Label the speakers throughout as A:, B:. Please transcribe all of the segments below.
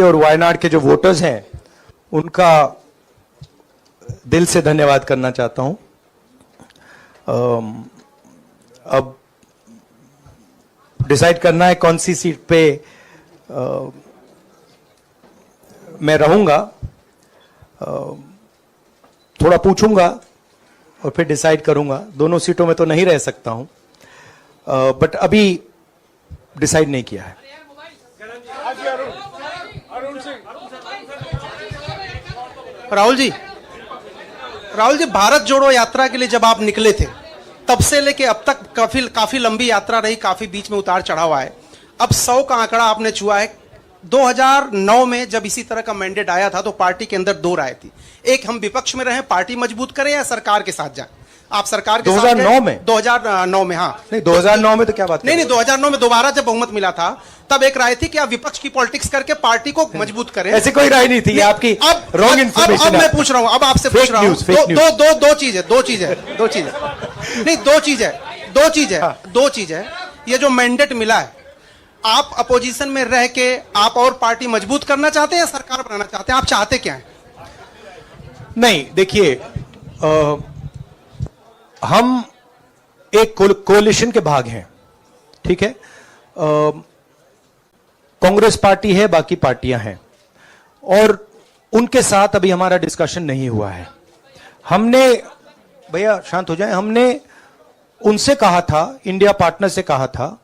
A: के और वायनाड के जो वोटर्स हैं उनका दिल से धन्यवाद करना चाहता हूं। अब डिसाइड करना है कौन सी सीट पे मैं रहूंगा। थोड़ा पूछूंगा और फिर डिसाइड करूंगा। दोनों सीटों में तो नहीं रह सकता हूं, बट अभी डिसाइड नहीं किया है।
B: राहुल जी, भारत जोड़ो यात्रा के लिए जब आप निकले थे तब से लेके अब तक काफी लंबी यात्रा रही, काफी बीच में उतार चढ़ाव आए। अब 100 का आंकड़ा आपने छुआ है। 2009 में जब इसी तरह का मैंडेट आया था तो पार्टी के अंदर दो राय थी, एक हम विपक्ष में रहें, पार्टी मजबूत करें, या सरकार के साथ जाएं। आप सरकार के
A: 2009 में
B: 2009 में हाँ
A: नहीं, 2009 में तो क्या बात
B: नहीं 2009 में दोबारा जब बहुमत मिला था तब एक राय थी कि आप विपक्ष की पॉलिटिक्स करके पार्टी को मजबूत करें।
A: ऐसी कोई राय नहीं थी। ये आपकी रॉन्ग इन्फॉर्मेशन।
B: अब मैं पूछ रहा हूं, अब आपसे पूछ रहा हूं। दो चीज है। ये जो मैंडेट मिला है, आप अपोजिशन में रह के आप और पार्टी मजबूत करना चाहते हैं या सरकार बनाना चाहते हैं? आप चाहते क्या है?
A: नहीं, देखिए, हम एक कोलिशन के भाग हैं, ठीक है। कांग्रेस पार्टी है, बाकी पार्टियां हैं, और उनके साथ अभी हमारा डिस्कशन नहीं हुआ है। हमने, भैया शांत हो जाए, हमने उनसे कहा था, इंडिया पार्टनर से कहा था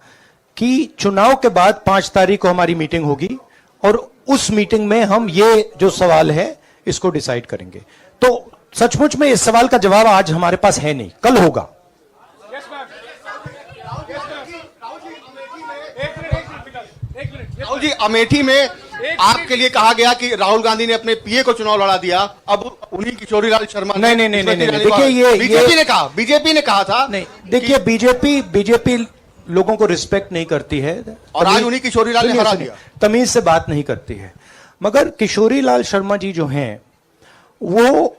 A: कि चुनाव के बाद 5 तारीख को हमारी मीटिंग होगी और उस मीटिंग में हम ये जो सवाल है इसको डिसाइड करेंगे। तो सचमुच में इस सवाल का जवाब आज हमारे पास है नहीं, कल होगा।
C: राहुल जी, अमेठी में आपके लिए कहा गया कि राहुल गांधी ने अपने पीए को चुनाव लड़ा दिया, अब उन्हीं किशोरीलाल शर्मा
A: नहीं, देखिए, ये
C: बीजेपी ने कहा था।
A: नहीं, देखिए, बीजेपी लोगों को रिस्पेक्ट नहीं करती है
C: और आज उन्हीं किशोरीलाल ने हरा दिया।
A: तमीज से बात नहीं करती है। मगर किशोरीलाल शर्मा जी जो हैं वो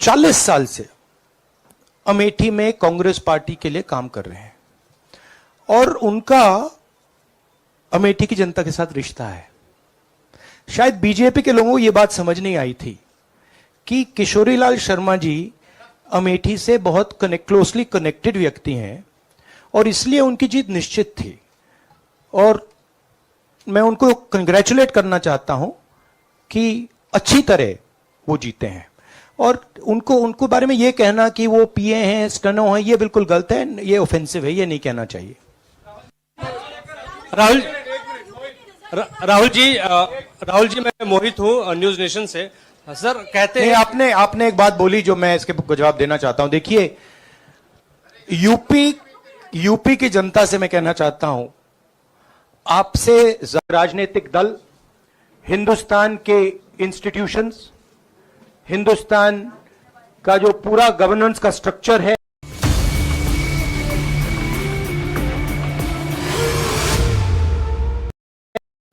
A: 40 साल से अमेठी में कांग्रेस पार्टी के लिए काम कर रहे हैं और उनका अमेठी की जनता के साथ रिश्ता है। शायद बीजेपी के लोगों को यह बात समझ नहीं आई थी कि किशोरीलाल शर्मा जी अमेठी से बहुत क्लोजली कनेक्टेड व्यक्ति हैं और इसलिए उनकी जीत निश्चित थी। और मैं उनको कंग्रेचुलेट करना चाहता हूं कि अच्छी तरह वो जीते हैं। और उनको बारे में ये कहना कि वो पीए हैं, स्टनो हैं, ये बिल्कुल गलत है, ये ऑफेंसिव है, ये नहीं कहना चाहिए।
D: राहुल जी, मैं मोहित हूं न्यूज नेशन से। सर कहते हैं,
A: आपने एक बात बोली जो मैं इसके जवाब देना चाहता हूं। देखिए, यूपी की जनता से मैं कहना चाहता हूं, आपसे राजनीतिक दल, हिंदुस्तान के इंस्टीट्यूशंस, हिंदुस्तान का जो पूरा गवर्नेंस का स्ट्रक्चर है,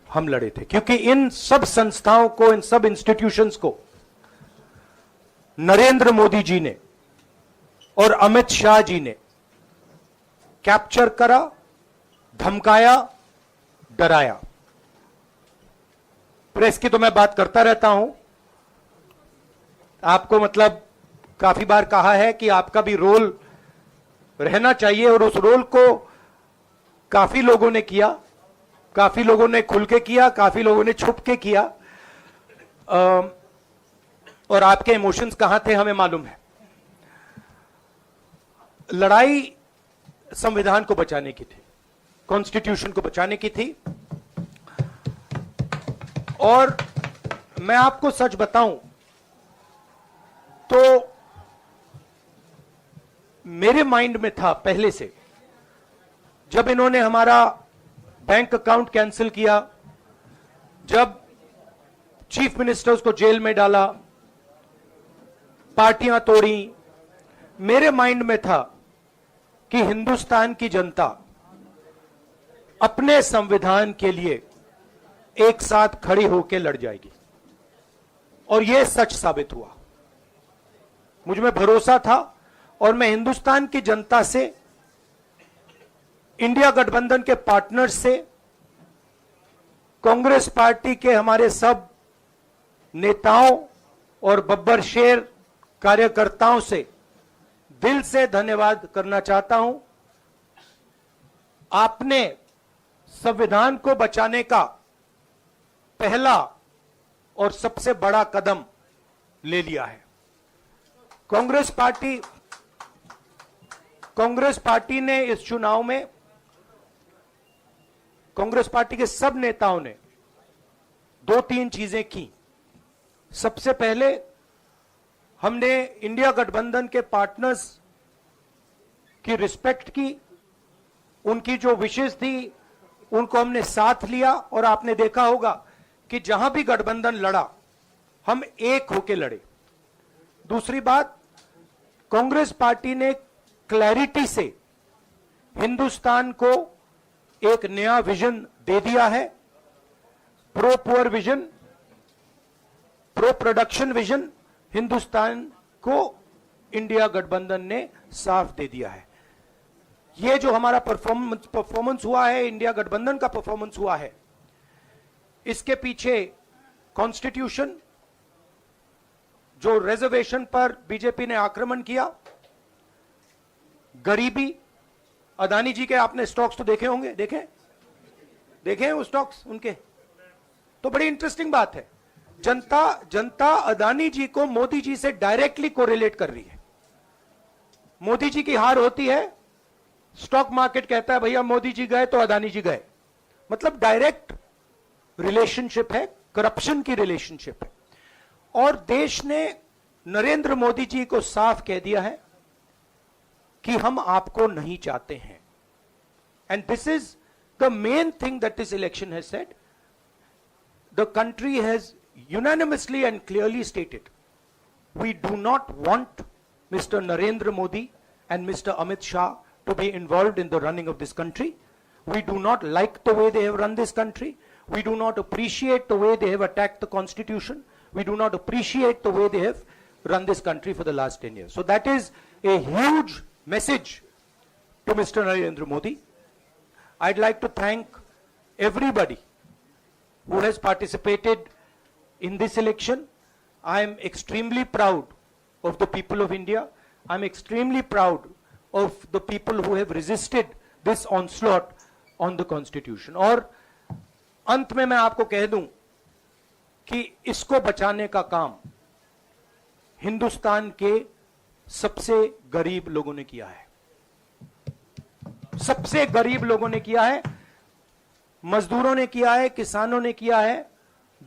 A: हम लड़े थे, क्योंकि इन सब संस्थाओं को, इन सब इंस्टीट्यूशंस को नरेंद्र मोदी जी ने और अमित शाह जी ने कैप्चर करा, धमकाया, डराया। प्रेस की तो मैं बात करता रहता हूं, आपको मतलब काफी बार कहा है कि आपका भी रोल रहना चाहिए, और उस रोल को काफी लोगों ने किया, काफी लोगों ने खुल के किया, काफी लोगों ने छुप के किया। और आपके इमोशंस कहां थे हमें मालूम है। लड़ाई संविधान को बचाने की थी, कॉन्स्टिट्यूशन को बचाने की थी। और मैं आपको सच बताऊं तो मेरे माइंड में था पहले से, जब इन्होंने हमारा बैंक अकाउंट कैंसिल किया, जब चीफ मिनिस्टर्स को जेल में डाला, पार्टियां तोड़ी, मेरे माइंड में था कि हिंदुस्तान की जनता अपने संविधान के लिए एक साथ खड़ी होकर लड़ जाएगी। और यह सच साबित हुआ। मुझ में भरोसा था और मैं हिंदुस्तान की जनता से, इंडिया गठबंधन के पार्टनर्स से कांग्रेस पार्टी के हमारे सब नेताओं और बब्बर शेर कार्यकर्ताओं से दिल से धन्यवाद करना चाहता हूं। आपने संविधान को बचाने का पहला और सबसे बड़ा कदम ले लिया है। कांग्रेस पार्टी ने इस चुनाव में, कांग्रेस पार्टी के सब नेताओं ने 2-3 चीजें की। सबसे पहले हमने इंडिया गठबंधन के पार्टनर्स की रिस्पेक्ट की, उनकी जो विशेष थी उनको हमने साथ लिया, और आपने देखा होगा कि जहां भी गठबंधन लड़ा हम एक होकर लड़े। दूसरी बात, कांग्रेस पार्टी ने क्लैरिटी से हिंदुस्तान को एक नया विजन दे दिया है। Pro poor vision, pro production vision Hindustan को इंडिया गठबंधन ने साफ दे दिया है। ये जो हमारा परफॉर्मेंस हुआ है, इंडिया गठबंधन का परफॉर्मेंस हुआ है, इसके पीछे कॉन्स्टिट्यूशन, जो रिजर्वेशन पर बीजेपी ने आक्रमण किया, गरीबी, अदानी जी के आपने स्टॉक्स तो देखे होंगे, देखे हैं वो स्टॉक्स उनके, तो बड़ी इंटरेस्टिंग बात है। जनता अदानी जी को मोदी जी से डायरेक्टली कोरिलेट कर रही है। मोदी जी की हार होती है, स्टॉक मार्केट कहता है भैया मोदी जी गए तो अदानी जी गए, मतलब डायरेक्ट रिलेशनशिप है, करप्शन की रिलेशनशिप है। और देश ने नरेंद्र मोदी जी को साफ कह दिया है कि हम आपको नहीं चाहते हैं। And this is the main thing that this election has said. The country has unanimously and clearly stated, we do not want Mr. Narendra Modi and Mr. Amit Shah to be involved in the running of this country. We do not like the way they have run this country. We do not appreciate the way they have attacked the constitution. We do not appreciate the way they have run this country for the last 10 years. So that is a huge message to Mr. Narendra Modi. I'd like to thank everybody who has participated in this election. I am extremely proud of the people of India. I'm extremely proud of the people who have resisted this onslaught on the constitution. और अंत में मैं आपको कह दूं कि इसको बचाने का काम हिंदुस्तान के सबसे गरीब लोगों ने किया है। सबसे गरीब लोगों ने किया है, मजदूरों ने किया है, किसानों ने किया है,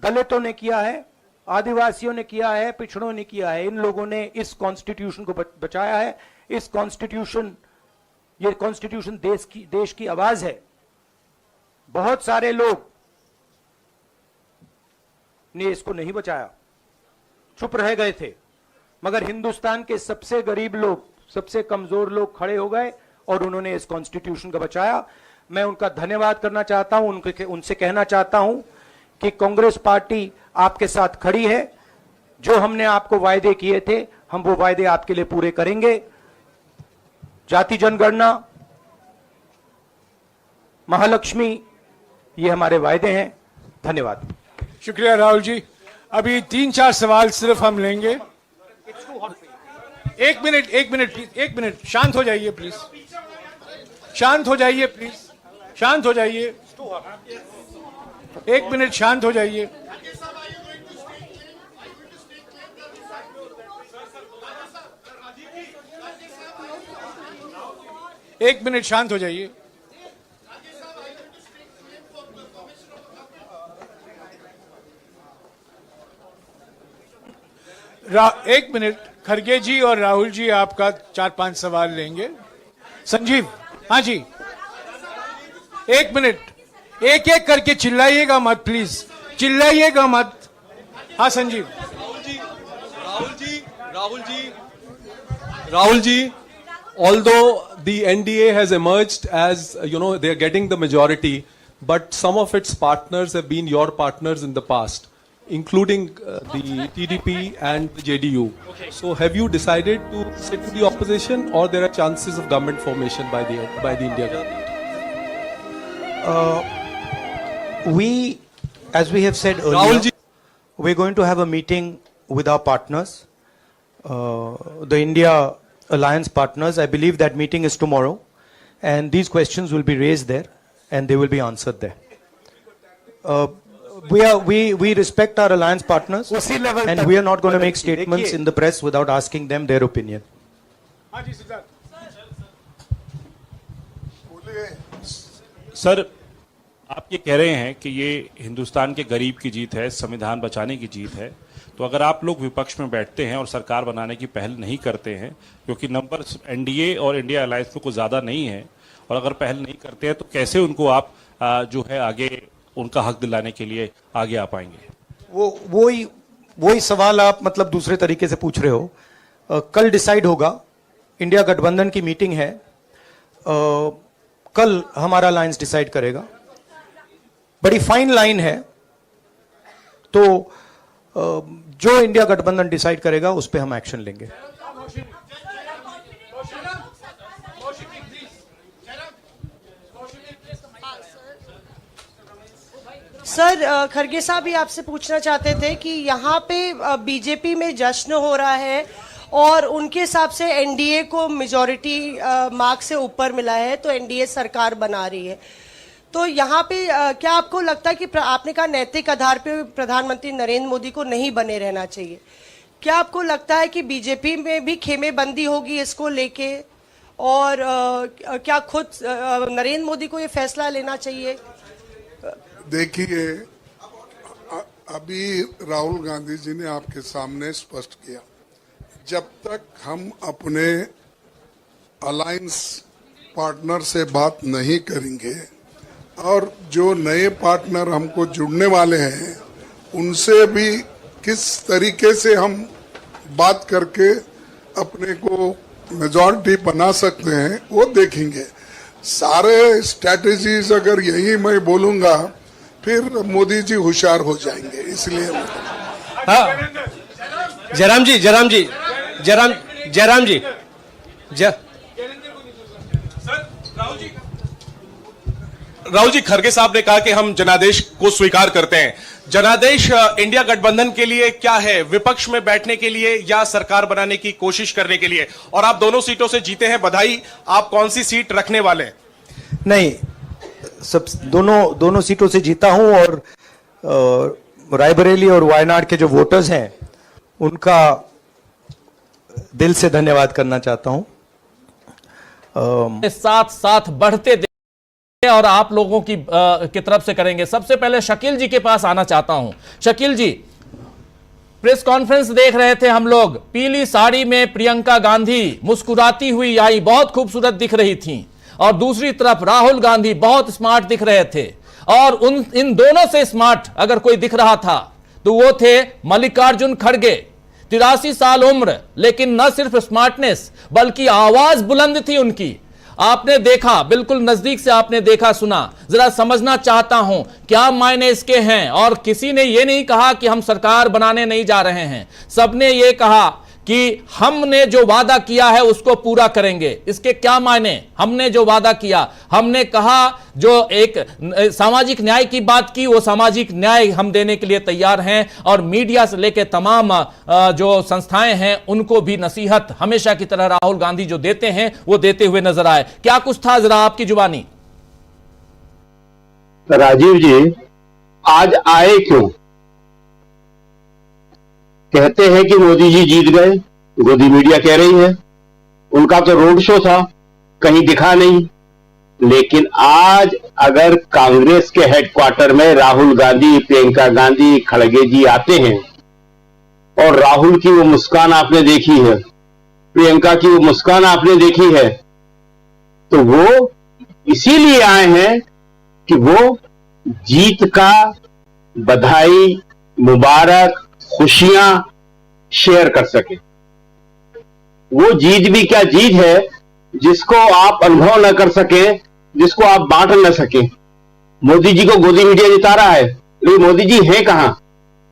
A: दलितों ने किया है, आदिवासियों ने किया है, पिछड़ों ने किया है। इन लोगों ने इस कॉन्स्टिट्यूशन को बचाया है। इस कॉन्स्टिट्यूशन, ये कॉन्स्टिट्यूशन देश की आवाज है। बहुत सारे लोग ने इसको नहीं बचाया, चुप रह गए थे, मगर हिंदुस्तान के सबसे गरीब लोग, सबसे कमजोर लोग खड़े हो गए और उन्होंने इस कॉन्स्टिट्यूशन को बचाया। मैं उनका धन्यवाद करना चाहता हूं, उनसे कहना चाहता हूं कि कांग्रेस पार्टी आपके साथ खड़ी है। जो हमने आपको वायदे किए थे, हम वो वायदे आपके लिए पूरे करेंगे। जाति जनगणना, महालक्ष्मी, ये हमारे वायदे हैं। धन्यवाद।
E: शुक्रिया राहुल जी। अभी 3-4 सवाल सिर्फ हम लेंगे। एक मिनट प्लीज, एक मिनट, शांत हो जाइए प्लीज, शांत हो जाइए प्लीज, शांत हो जाइए, एक मिनट शांत हो जाइए। एक मिनट शांत हो जाइए। एक मिनट, खरगे जी और राहुल जी आपका 4-5 सवाल लेंगे। संजीव, हाँ जी, एक मिनट, एक एक करके चिल्लाइएगा मत प्लीज, चिल्लाइएगा मत। हाँ Sanjeev.
F: Rahul ji, although the NDA has emerged as, they are getting the majority, but some of its partners have been your partners in the past, including the TDP and the JDU. Okay. So have you decided to sit in the opposition, or there are chances of government formation by the India government?
A: We As we have said earlier,
D: Rahul ji.
A: we're going to have a meeting with our partners, the India Alliance partners. I believe that meeting is tomorrow, and these questions will be raised there, and they will be answered there. We respect our alliance partners,
E: उसी level
A: and
E: तक-
A: we are not going to make statements in the press without asking them their opinion.
E: हाँ जी Siddharth.
G: Sir, आप ये कह रहे हैं कि ये हिंदुस्तान के गरीब की जीत है, संविधान बचाने की जीत है, तो अगर आप लोग विपक्ष में बैठते हैं और सरकार बनाने की पहल नहीं करते हैं, क्योंकि नंबर एनडीए और इंडिया अलायंस में कुछ ज़्यादा नहीं है, और अगर पहल नहीं करते हैं तो कैसे उनको आप जो है आगे उनका हक दिलाने के लिए आगे आ पाएंगे?
A: वही सवाल आप मतलब दूसरे तरीके से पूछ रहे हो। कल डिसाइड होगा, इंडिया गठबंधन की मीटिंग है, कल हमारा अलायंस डिसाइड करेगा। बड़ी फाइन लाइन है, तो जो इंडिया गठबंधन डिसाइड करेगा उस पर हम एक्शन लेंगे।
H: सर, खरगे साहब भी आपसे पूछना चाहते थे कि यहाँ पे बीजेपी में जश्न हो रहा है और उनके हिसाब से एनडीए को मेजॉरिटी मार्क से ऊपर मिला है, तो एनडीए सरकार बना रही है। तो यहाँ पे क्या आपको लगता है कि आपने कहा नैतिक आधार पे प्रधानमंत्री नरेंद्र मोदी को नहीं बने रहना चाहिए, क्या आपको लगता है कि बीजेपी में भी खेमेबंदी होगी इसको लेके, और क्या खुद नरेंद्र मोदी को ये फैसला लेना चाहिए?
I: देखिए, अभी राहुल गांधी जी ने आपके सामने स्पष्ट किया, जब तक हम अपने अलायंस पार्टनर से बात नहीं करेंगे और जो नए पार्टनर हमको जुड़ने वाले हैं उनसे भी किस तरीके से हम बात करके अपने को मेजॉरिटी बना सकते हैं वो देखेंगे। सारे स्ट्रैटेजीज अगर यही मैं बोलूंगा फिर मोदी जी होशियार हो जाएंगे, इसलिए
D: हाँ, जयराम जी राहुल जी, खरगे साहब ने कहा कि हम जनादेश को स्वीकार करते हैं। जनादेश इंडिया गठबंधन के लिए क्या है? विपक्ष में बैठने के लिए या सरकार बनाने की कोशिश करने के लिए? और आप दोनों सीटों से जीते हैं, बधाई। आप कौन सी सीट रखने वाले हैं?
A: नहीं, सब दोनों सीटों से जीता हूं, और रायबरेली और वायनाड के जो वोटर्स हैं उनका दिल से धन्यवाद करना चाहता हूं।
J: साथ साथ बढ़ते और आप लोगों की तरफ से करेंगे। सबसे पहले शकील जी के पास आना चाहता हूं। शकील जी, प्रेस कॉन्फ्रेंस देख रहे थे हम लोग, पीली साड़ी में प्रियंका गांधी मुस्कुराती हुई आई, बहुत खूबसूरत दिख रही थी, और दूसरी तरफ राहुल गांधी बहुत स्मार्ट दिख रहे थे, और इन दोनों से स्मार्ट अगर कोई दिख रहा था तो वो थे मल्लिकार्जुन खड़गे। 83 साल उम्र, लेकिन न सिर्फ स्मार्टनेस बल्कि आवाज बुलंद थी उनकी। आपने देखा, बिल्कुल नजदीक से आपने देखा, सुना। जरा समझना चाहता हूं क्या मायने इसके हैं। और किसी ने यह नहीं कहा कि हम सरकार बनाने नहीं जा रहे हैं, सबने यह कहा कि हमने जो वादा किया है उसको पूरा करेंगे। इसके क्या मायने? हमने जो वादा किया, हमने कहा जो एक सामाजिक न्याय की बात की, वो सामाजिक न्याय हम देने के लिए तैयार हैं, और मीडिया से लेकर तमाम जो संस्थाएं हैं उनको भी नसीहत हमेशा की तरह राहुल गांधी जो देते हैं वो देते हुए नजर आए। क्या कुछ था, जरा आपकी जुबानी।
K: राजीव जी, आज आए क्यों? कहते हैं कि मोदी जी जीत गए, गोदी मीडिया कह रही है। उनका तो रोड शो था, कहीं दिखा नहीं। लेकिन आज अगर कांग्रेस के हेडक्वार्टर में राहुल गांधी, प्रियंका गांधी, खड़गे जी आते हैं, और राहुल की वो मुस्कान आपने देखी है, प्रियंका की वो मुस्कान आपने देखी है, तो वो इसीलिए आए हैं कि वो जीत का बधाई, मुबारक, खुशियां शेयर कर सके। वो जीत भी क्या जीत है जिसको आप अनुभव न कर सके, जिसको आप बांट न सके। मोदी जी को गोदी मीडिया जिता रहा है, लेकिन मोदी जी हैं कहां?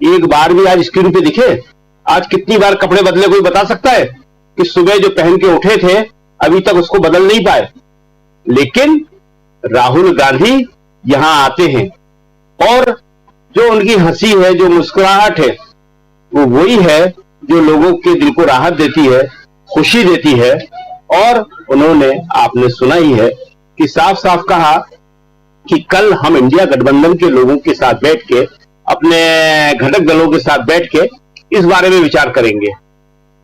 K: एक बार भी आज स्क्रीन पे दिखे? आज कितनी बार कपड़े बदले, कोई बता सकता है? कि सुबह जो पहन के उठे थे अभी तक उसको बदल नहीं पाए। लेकिन राहुल गांधी यहां आते हैं और जो उनकी हंसी है, जो मुस्कुराहट है, वो वही है जो लोगों के दिल को राहत देती है, खुशी देती है। और उन्होंने, आपने सुना ही है कि साफ साफ कहा कि कल हम इंडिया गठबंधन के लोगों के साथ बैठ के, अपने घटक दलों के साथ बैठ के इस बारे में विचार करेंगे।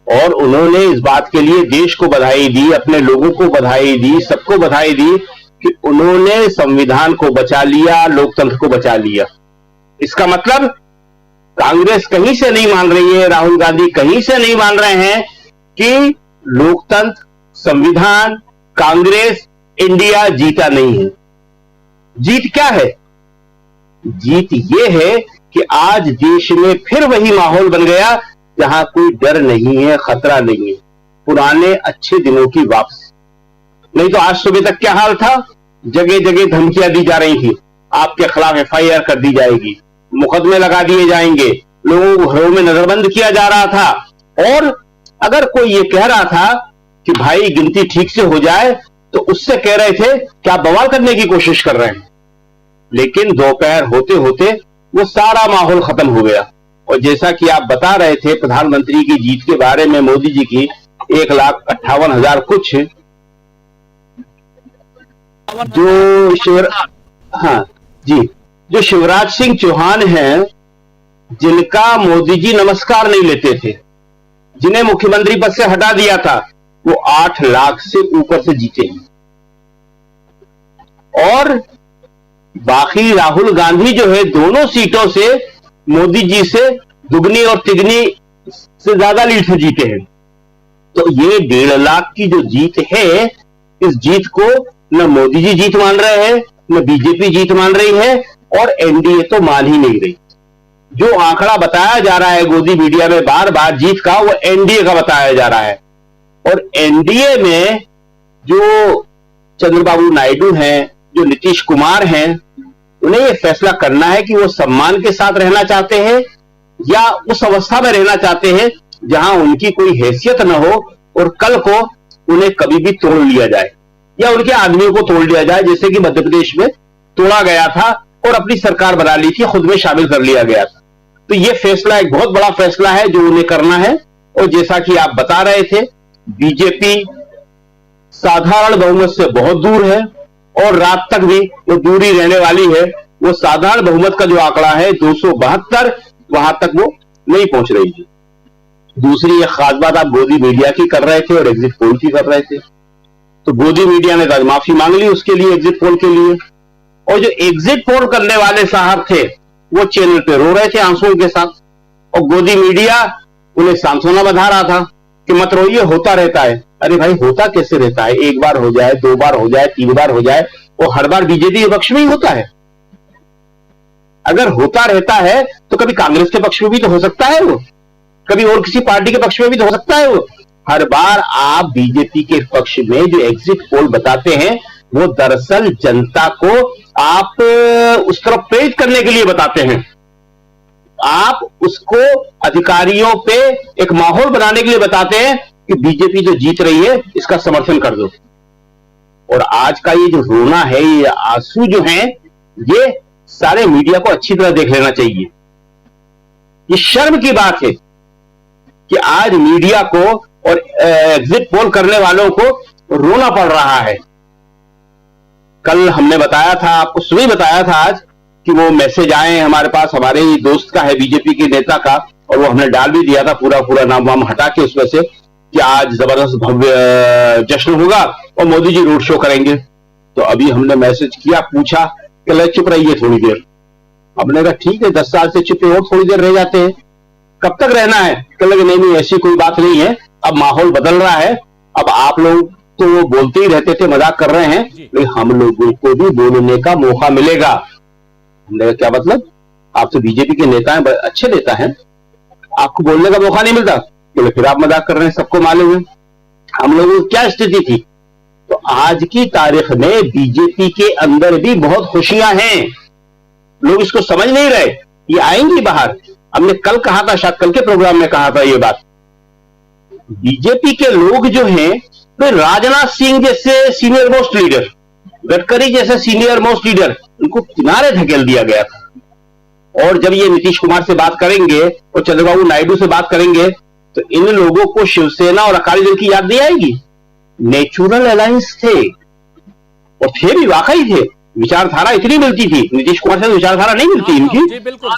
K: और उन्होंने इस बात के लिए देश को बधाई दी, अपने लोगों को बधाई दी, सबको बधाई दी कि उन्होंने संविधान को बचा लिया, लोकतंत्र को बचा लिया। इसका मतलब कांग्रेस कहीं से नहीं मान रही है, राहुल गांधी कहीं से नहीं मान रहे हैं कि लोकतंत्र, संविधान, कांग्रेस, इंडिया जीता नहीं है। जीत क्या है? जीत ये है कि आज देश में फिर वही माहौल बन गया जहां कोई डर नहीं है, खतरा नहीं है, पुराने अच्छे दिनों की वापसी। नहीं तो आज सुबह तक क्या हाल था? जगह जगह धमकियां दी जा रही थी, आपके खिलाफ FIR कर दी जाएगी, मुकदमे लगा दिए जाएंगे, लोगों को घरों में नजरबंद किया जा रहा था। और अगर कोई ये कह रहा था कि भाई गिनती ठीक से हो जाए, तो उससे कह रहे थे कि आप बवाल करने की कोशिश कर रहे हैं। लेकिन दोपहर होते होते वो सारा माहौल खत्म हो गया। और जैसा कि आप बता रहे थे प्रधानमंत्री की जीत के बारे में, मोदी जी की 1,58,000 कुछ, जो शिवराज सिंह चौहान हैं, जिनका मोदी जी नमस्कार नहीं लेते थे, जिन्हें मुख्यमंत्री पद से हटा दिया था, वो 8 लाख से ऊपर से जीते हैं। और बाकी राहुल गांधी जो है, दोनों सीटों से मोदी जी से दुगनी और तिगनी से ज्यादा लीड से जीते हैं। तो ये 1.5 लाख की जो जीत है, इस जीत को न मोदी जी जीत मान रहे हैं, न बीजेपी जीत मान रही है, और एनडीए तो मान ही नहीं रही। जो आंकड़ा बताया जा रहा है गोदी मीडिया में बार बार जीत का, वो एनडीए का बताया जा रहा है। और एनडीए में जो चंद्रबाबू नायडू हैं, जो नीतीश कुमार हैं, उन्हें यह फैसला करना है कि वो सम्मान के साथ रहना चाहते हैं या उस अवस्था में रहना चाहते हैं जहां उनकी कोई हैसियत न हो और कल को उन्हें कभी भी तोड़ लिया जाए या उनके आदमियों को तोड़ लिया जाए, जैसे कि मध्य प्रदेश में तोड़ा गया था और अपनी सरकार बना ली थी, खुद में शामिल कर लिया गया था। तो यह फैसला एक बहुत बड़ा फैसला है जो उन्हें करना है। और जैसा कि आप बता रहे थे, बीजेपी साधारण बहुमत से बहुत दूर है और रात तक भी वो दूरी रहने वाली है। वो साधारण बहुमत का जो आंकड़ा है 272, वहां तक वो नहीं पहुंच रही है। दूसरी एक खास बात आप गोदी मीडिया की कर रहे थे और एग्जिट पोल की कर रहे थे, तो गोदी मीडिया ने तो माफी मांग ली उसके लिए, एग्जिट पोल के लिए। और जो एग्जिट पोल करने वाले साहब थे वो चैनल पे रो रहे थे आंसुओं के साथ, और गोदी मीडिया उन्हें सांत्वना बधा रहा था कि मत रोइए, होता रहता है। अरे भाई, होता कैसे रहता है? एक बार हो जाए, 2 बार हो जाए, 3 बार हो जाए, वो हर बार बीजेपी के पक्ष में ही होता है। अगर होता रहता है तो कभी कांग्रेस के पक्ष में भी तो हो सकता है, वो कभी और किसी पार्टी के पक्ष में भी तो हो सकता है। वो हर बार आप बीजेपी के पक्ष में जो एग्जिट पोल बताते हैं, वो दरअसल जनता को आप उस तरफ प्रेरित करने के लिए बताते हैं। आप उसको अधिकारियों पे एक माहौल बनाने के लिए बताते हैं कि बीजेपी जो जीत रही है इसका समर्थन कर दो। और आज का ये जो रोना है, ये आंसू जो हैं, ये सारे मीडिया को अच्छी तरह देख लेना चाहिए। ये शर्म की बात है कि आज मीडिया को और एग्जिट पोल करने वालों को रोना पड़ रहा है। कल हमने बताया था, आपको सुबह बताया था आज, कि वो मैसेज आए हमारे पास, हमारे ही दोस्त का है, बीजेपी के नेता का, और वो हमने डाल भी दिया था पूरा नाम वाम हटा के उसमें से, कि आज जबरदस्त भव्य जश्न होगा और मोदी जी रोड शो करेंगे। तो अभी हमने मैसेज किया, पूछा कि चुप रहिए थोड़ी देर। हमने कहा ठीक है, 10 साल से चुप और थोड़ी देर रह जाते हैं, कब तक रहना है? कह लगे नहीं ऐसी कोई बात नहीं है, अब माहौल बदल रहा है, अब आप लोग तो वो बोलते ही रहते थे, मजाक कर रहे हैं, लेकिन हम लोगों को भी बोलने का मौका मिलेगा। हमने कहा क्या मतलब? आप तो बीजेपी के नेता हैं, अच्छे नेता हैं, आपको बोलने का मौका नहीं मिलता? फिर आप मजाक कर रहे हैं, सबको मालूम है हम लोगों की क्या स्थिति थी। तो आज की तारीख में बीजेपी के अंदर भी बहुत खुशियां हैं, लोग इसको समझ नहीं रहे, ये आएंगी बाहर। हमने कल कहा था, शायद कल के प्रोग्राम में कहा था ये बात, बीजेपी के लोग जो हैं, तो राजनाथ सिंह जैसे सीनियर मोस्ट लीडर, गडकरी जैसे सीनियर मोस्ट लीडर, उनको किनारे धकेल दिया गया था। और जब ये नीतीश कुमार से बात करेंगे और चंद्रबाबू नायडू से बात करेंगे तो इन लोगों को शिवसेना और अकाली दल की याद नहीं आएगी। नेचुरल अलायंस थे और थे भी, वाकई थे। विचारधारा इतनी मिलती थी, नीतीश कुमार से विचारधारा नहीं मिलती इनकी।
J: जी बिल्कुल,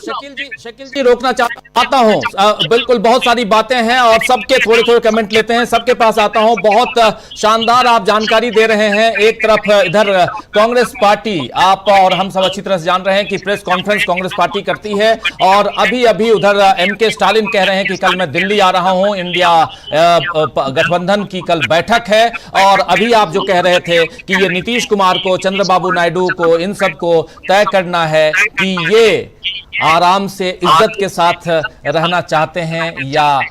J: शकील जी रोकना चाहता हूं। बिल्कुल, बहुत सारी बातें हैं और सबके थोड़े थोड़े कमेंट लेते हैं, सबके पास आता हूं। बहुत शानदार आप जानकारी दे रहे हैं। एक तरफ इधर कांग्रेस पार्टी, आप और हम सब अच्छी तरह से जान रहे हैं कि प्रेस कॉन्फ्रेंस कांग्रेस पार्टी करती है और अभी अभी उधर एमके स्टालिन कह रहे हैं कि कल मैं दिल्ली आ रहा हूं, इंडिया गठबंधन की कल बैठक है। और अभी आप जो कह रहे थे कि ये नीतीश कुमार को, चंद्रबाबू नायडू को, इन सब को तय करना है कि ये आराम से इज्जत के साथ रहना चाहते हैं या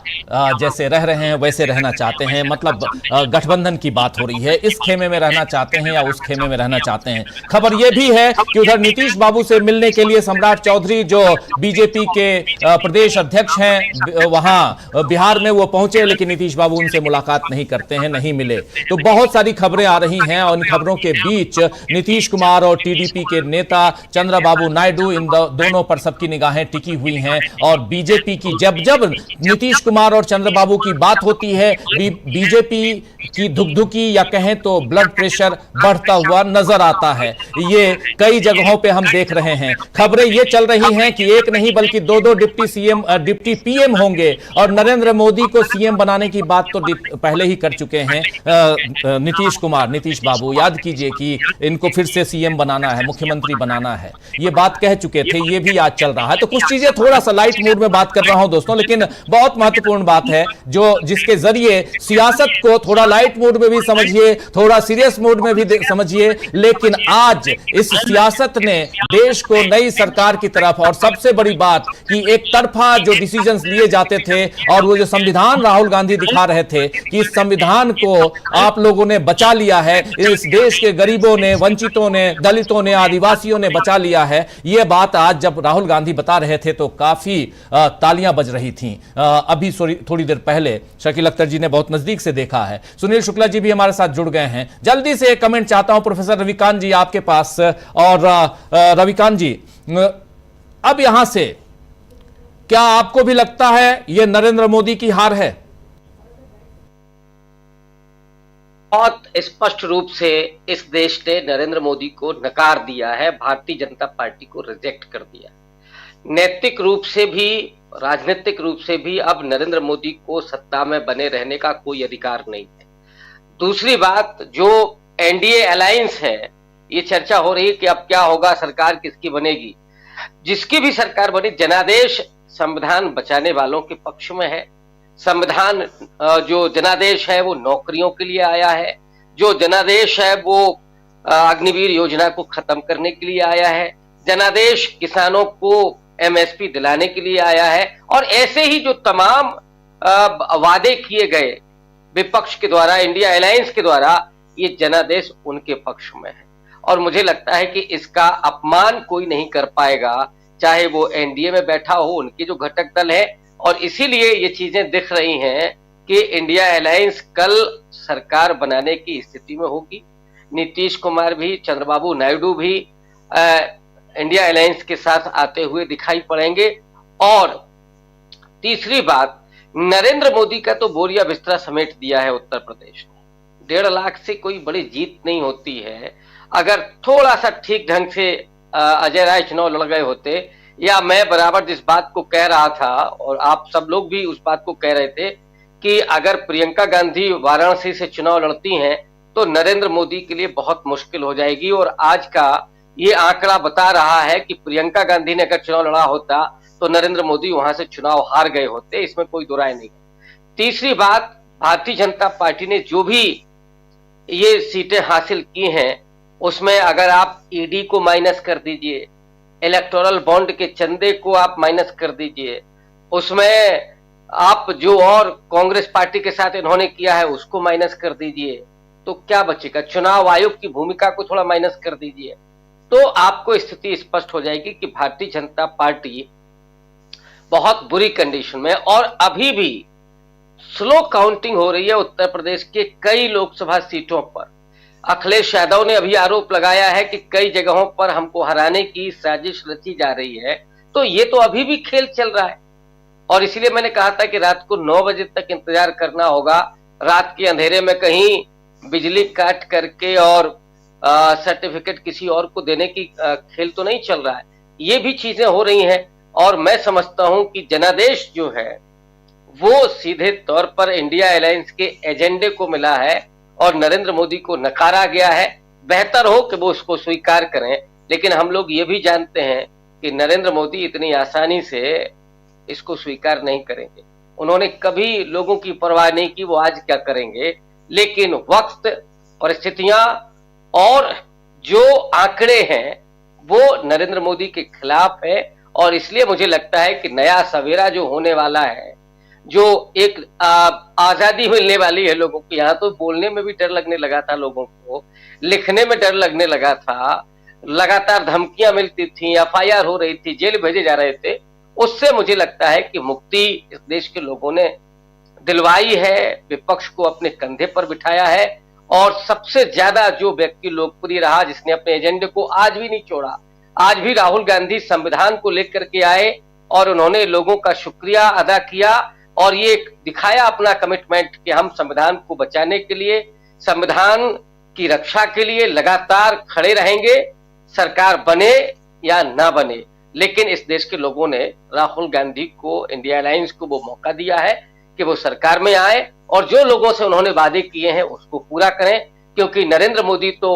J: जैसे रह रहे हैं वैसे रहना चाहते हैं। मतलब गठबंधन की बात हो रही है, इस खेमे में रहना चाहते हैं या उस खेमे में रहना चाहते हैं। खबर यह भी है कि उधर नीतीश बाबू से मिलने के लिए सम्राट चौधरी जो बीजेपी के प्रदेश अध्यक्ष हैं, वहां बिहार में वो पहुंचे, लेकिन नीतीश बाबू उनसे मुलाकात नहीं करते हैं, नहीं मिले। तो बहुत सारी खबरें आ रही हैं और इन खबरों के बीच नीतीश कुमार और टीडीपी के नेता चंद्रबाबू नायडू, इन दोनों पर सबकी निगाहें टिकी हुई हैं। और बीजेपी की जब जब नीतीश कुमार और चंद्रबाबू की बात होती है, बीजेपी की धुकधुकी या कहें तो ब्लड प्रेशर बढ़ता हुआ नजर आता है। ये कई जगहों पे हम देख रहे हैं। खबरें ये चल रही हैं कि एक नहीं बल्कि दो डिप्टी पीएम होंगे और नरेंद्र मोदी को सीएम बनाने की बात तो पहले ही कर चुके हैं नीतीश बाबू। याद कीजिए कि इनको फिर से सीएम बनाना है, मुख्यमंत्री बनाना है, ये बात कह चुके थे। ये भी आज चल रहा है। तो कुछ चीजें थोड़ा सा लाइट मूड में बात कर रहा हूं दोस्तों, लेकिन बहुत महत्वपूर्ण बात है जो जिसके जरिए सियासत को थोड़ा लाइट मूड में भी समझिए, थोड़ा सीरियस मूड में भी समझिए। लेकिन आज इस सियासत ने देश को नई सरकार की तरफ, और सबसे बड़ी बात कि एक तरफा जो डिसीजंस लिए जाते थे और वो जो संविधान राहुल गांधी दिखा रहे थे कि इस संविधान को आप लोगों ने बचा लिया है, इस देश के गरीबों ने, वंचितों ने, दलितों ने, आदिवासियों ने बचा लिया है। यह बात आज जब राहुल गांधी बता रहे थे तो काफी तालियां बज रही थीं। अभी थोड़ी देर पहले शकील अख्तर जी ने बहुत नजदीक से देखा है। सुनील शुक्ला जी भी हमारे साथ जुड़ गए हैं। जल्दी से एक कमेंट चाहता हूं प्रोफेसर रविकांत जी आपके पास। और रविकांत जी, अब यहां से क्या आपको भी लगता है यह नरेंद्र मोदी की हार है?
L: बहुत स्पष्ट रूप से इस देश ने नरेंद्र मोदी को नकार दिया है, भारतीय जनता पार्टी को रिजेक्ट कर दिया। नैतिक रूप से भी, राजनीतिक रूप से भी अब नरेंद्र मोदी को सत्ता में बने रहने का कोई अधिकार नहीं है। दूसरी बात, जो एनडीए अलायंस है, ये चर्चा हो रही है कि अब क्या होगा, सरकार किसकी बनेगी। जिसकी भी सरकार बनी, जनादेश संविधान बचाने वालों के पक्ष में है। संविधान जो जनादेश है वो नौकरियों के लिए आया है। जो जनादेश है वो अग्निवीर योजना को खत्म करने के लिए आया है। जनादेश किसानों को एमएसपी दिलाने के लिए आया है। और ऐसे ही जो तमाम वादे किए गए विपक्ष के द्वारा, इंडिया अलायंस के द्वारा, ये जनादेश उनके पक्ष में है। और मुझे लगता है कि इसका अपमान कोई नहीं कर पाएगा, चाहे वो एनडीए में बैठा हो, उनके जो घटक दल है। और इसीलिए ये चीजें दिख रही हैं कि इंडिया अलायंस कल सरकार बनाने की स्थिति में होगी। नीतीश कुमार भी, चंद्रबाबू नायडू भी इंडिया अलायंस के साथ आते हुए दिखाई पड़ेंगे। और तीसरी बात, नरेंद्र मोदी का तो बोरिया बिस्तरा समेट दिया है उत्तर प्रदेश ने। 1.5 लाख से कोई बड़ी जीत नहीं होती है। अगर थोड़ा सा ठीक ढंग से अजय राय चुनाव लड़ गए होते, या मैं बराबर जिस बात को कह रहा था और आप सब लोग भी उस बात को कह रहे थे कि अगर प्रियंका गांधी वाराणसी से चुनाव लड़ती हैं तो नरेंद्र मोदी के लिए बहुत मुश्किल हो जाएगी। और आज का ये आंकड़ा बता रहा है कि प्रियंका गांधी ने अगर चुनाव लड़ा होता तो नरेंद्र मोदी वहां से चुनाव हार गए होते, इसमें कोई दो राय नहीं। तीसरी बात, भारतीय जनता पार्टी ने जो भी ये सीटें हासिल की हैं उसमें अगर आप ईडी को माइनस कर दीजिए, इलेक्टोरल बॉन्ड के चंदे को आप माइनस कर दीजिए, उसमें आप जो और कांग्रेस पार्टी के साथ इन्होंने किया है उसको माइनस कर दीजिए, तो क्या बचेगा। चुनाव आयोग की भूमिका को थोड़ा माइनस कर दीजिए, तो आपको स्थिति स्पष्ट हो जाएगी कि भारतीय जनता पार्टी बहुत बुरी कंडीशन में। और अभी भी स्लो काउंटिंग हो रही है उत्तर प्रदेश के कई लोकसभा सीटों पर। अखिलेश यादव ने अभी आरोप लगाया है कि कई जगहों पर हमको हराने की साजिश रची जा रही है। तो तो ये तो अभी भी खेल चल रहा है। और इसलिए मैंने कहा था कि रात को 9 बजे तक इंतजार करना होगा। रात के अंधेरे में कहीं बिजली काट करके और सर्टिफिकेट किसी और को देने की खेल तो नहीं चल रहा है। ये भी चीजें हो रही हैं और मैं समझता हूं कि जनादेश जो है वो सीधे तौर पर इंडिया अलायंस के एजेंडे को मिला है और नरेंद्र मोदी को नकारा गया है। बेहतर हो कि वो उसको स्वीकार करें, लेकिन हम लोग ये भी जानते हैं कि नरेंद्र मोदी इतनी आसानी से इसको स्वीकार नहीं करेंगे। उन्होंने कभी लोगों की परवाह नहीं की, वो आज क्या करेंगे। लेकिन वक्त और स्थितियां और जो आंकड़े हैं वो नरेंद्र मोदी के खिलाफ है और इसलिए मुझे लगता है कि नया सवेरा जो होने वाला है, जो एक आजादी मिलने वाली है लोगों को। यहाँ तो बोलने में भी डर लगने लगा था लोगों को, लिखने में डर लगने लगा था, लगातार धमकियां मिलती थी, FIR हो रही थी, जेल भेजे जा रहे थे। उससे मुझे लगता है कि मुक्ति इस देश के लोगों ने दिलवाई है, विपक्ष को अपने कंधे पर बिठाया है और सबसे ज्यादा जो व्यक्ति लोकप्रिय रहा, जिसने अपने एजेंडे को आज भी नहीं छोड़ा, आज भी राहुल गांधी संविधान को लेकर के आए और उन्होंने लोगों का शुक्रिया अदा किया और ये दिखाया अपना कमिटमेंट कि हम संविधान को बचाने के लिए, संविधान की रक्षा के लिए लगातार खड़े रहेंगे, सरकार बने या ना बने। लेकिन इस देश के लोगों ने राहुल गांधी को, इंडिया अलायंस को वो मौका दिया है कि वो सरकार में आए और जो लोगों से उन्होंने वादे किए हैं उसको पूरा करें। क्योंकि नरेंद्र मोदी तो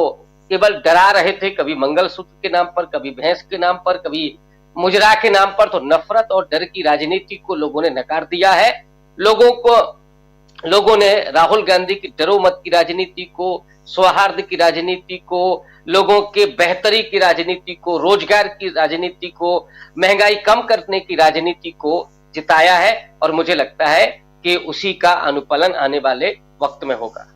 L: केवल डरा रहे थे, कभी मंगलसूत्र के नाम पर, कभी भैंस के नाम पर, कभी मुजरा के नाम पर। तो नफरत और डर की राजनीति को लोगों ने नकार दिया है। लोगों ने राहुल गांधी की डरो मत की राजनीति को, सौहार्द की राजनीति को, लोगों के बेहतरी की राजनीति को, रोजगार की राजनीति को, महंगाई कम करने की राजनीति को जिताया है और मुझे लगता है कि उसी का अनुपालन आने वाले वक्त में होगा।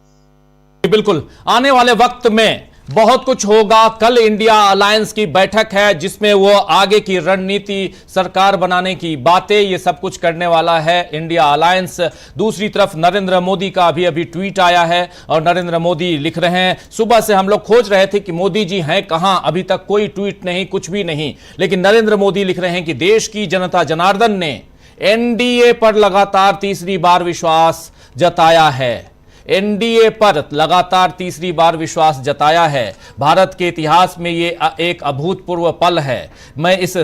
J: बिल्कुल, आने वाले वक्त में बहुत कुछ होगा। कल इंडिया अलायंस की बैठक है जिसमें वो आगे की रणनीति, सरकार बनाने की बातें, ये सब कुछ करने वाला है इंडिया अलायंस। दूसरी तरफ नरेंद्र मोदी का अभी ट्वीट आया है और नरेंद्र मोदी लिख रहे हैं, सुबह से हम लोग खोज रहे थे कि मोदी जी हैं कहां, अभी तक कोई ट्वीट नहीं, कुछ भी नहीं। लेकिन नरेंद्र मोदी लिख रहे हैं कि देश की जनता जनार्दन ने एनडीए पर लगातार तीसरी बार विश्वास जताया है। एनडीए पर लगातार तीसरी बार विश्वास जताया है। भारत के इतिहास में ये एक अभूतपूर्व पल है। मैं इस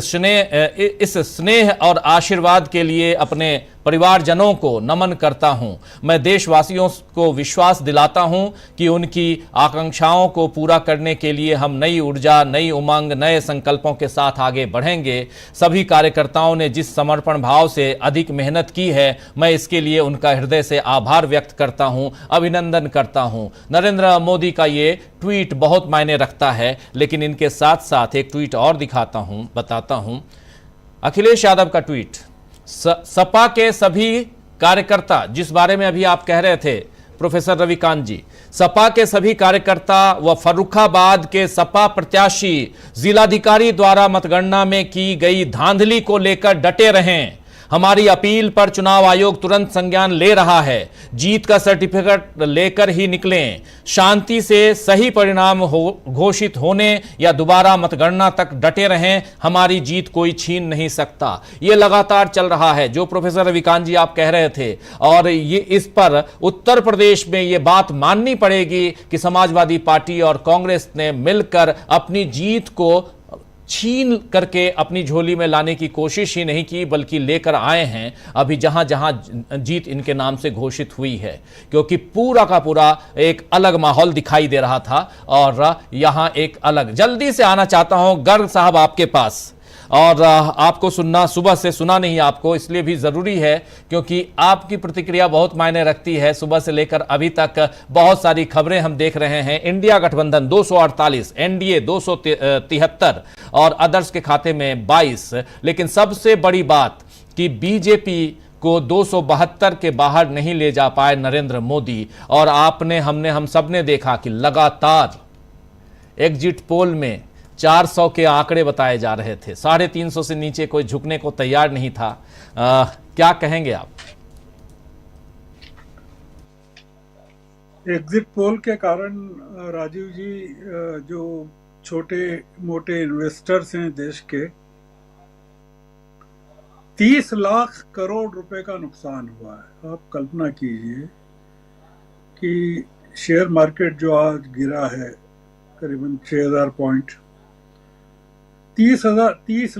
J: स्नेह और आशीर्वाद के लिए अपने परिवारजनों को नमन करता हूं। मैं देशवासियों को विश्वास दिलाता हूं कि उनकी आकांक्षाओं को पूरा करने के लिए हम नई ऊर्जा, नई उमंग, नए संकल्पों के साथ आगे बढ़ेंगे। सभी कार्यकर्ताओं ने जिस समर्पण भाव से अधिक मेहनत की है, मैं इसके लिए उनका हृदय से आभार व्यक्त करता हूं, अभिनंदन करता हूं। नरेंद्र मोदी का ये ट्वीट बहुत मायने रखता है। लेकिन इनके साथ साथ एक ट्वीट और दिखाता हूं, बताता हूं। अखिलेश यादव का ट्वीट, सपा के सभी कार्यकर्ता, जिस बारे में अभी आप कह रहे थे प्रोफेसर रविकांत जी, सपा के सभी कार्यकर्ता व फर्रुखाबाद के सपा प्रत्याशी जिलाधिकारी द्वारा मतगणना में की गई धांधली को लेकर डटे रहें। हमारी अपील पर चुनाव आयोग तुरंत संज्ञान ले रहा है। जीत का सर्टिफिकेट लेकर ही निकलें। शांति से सही परिणाम घोषित होने या दोबारा मतगणना तक डटे रहें। हमारी जीत कोई छीन नहीं सकता। ये लगातार चल रहा है जो प्रोफेसर रविकांत जी आप कह रहे थे, और ये इस पर उत्तर प्रदेश में ये बात माननी पड़ेगी कि समाजवादी पार्टी और कांग्रेस ने मिलकर अपनी जीत को छीन करके अपनी झोली में लाने की कोशिश ही नहीं की, बल्कि लेकर आए हैं अभी जहां जहां जीत इनके नाम से घोषित हुई है। क्योंकि पूरा का पूरा एक अलग माहौल दिखाई दे रहा था और यहां एक अलग, जल्दी से आना चाहता हूं गर्ग साहब आपके पास, और आपको सुनना, सुबह से सुना नहीं आपको, इसलिए भी जरूरी है क्योंकि आपकी प्रतिक्रिया बहुत मायने रखती है। सुबह से लेकर अभी तक बहुत सारी खबरें हम देख रहे हैं। इंडिया गठबंधन 248, एनडीए 273 और अदर्स के खाते में 22। लेकिन सबसे बड़ी बात कि बीजेपी को 272 के बाहर नहीं ले जा पाए नरेंद्र मोदी। और हम सबने देखा कि लगातार एग्जिट पोल में 400 के आंकड़े बताए जा रहे थे। 350 से नीचे कोई झुकने को तैयार नहीं था। क्या कहेंगे आप?
M: एग्जिट पोल के कारण राजीव जी, जो छोटे मोटे इन्वेस्टर्स हैं देश के, 30 लाख करोड़ रुपए का नुकसान हुआ है। आप कल्पना कीजिए कि शेयर मार्केट जो आज गिरा है करीबन 6000 पॉइंट, 30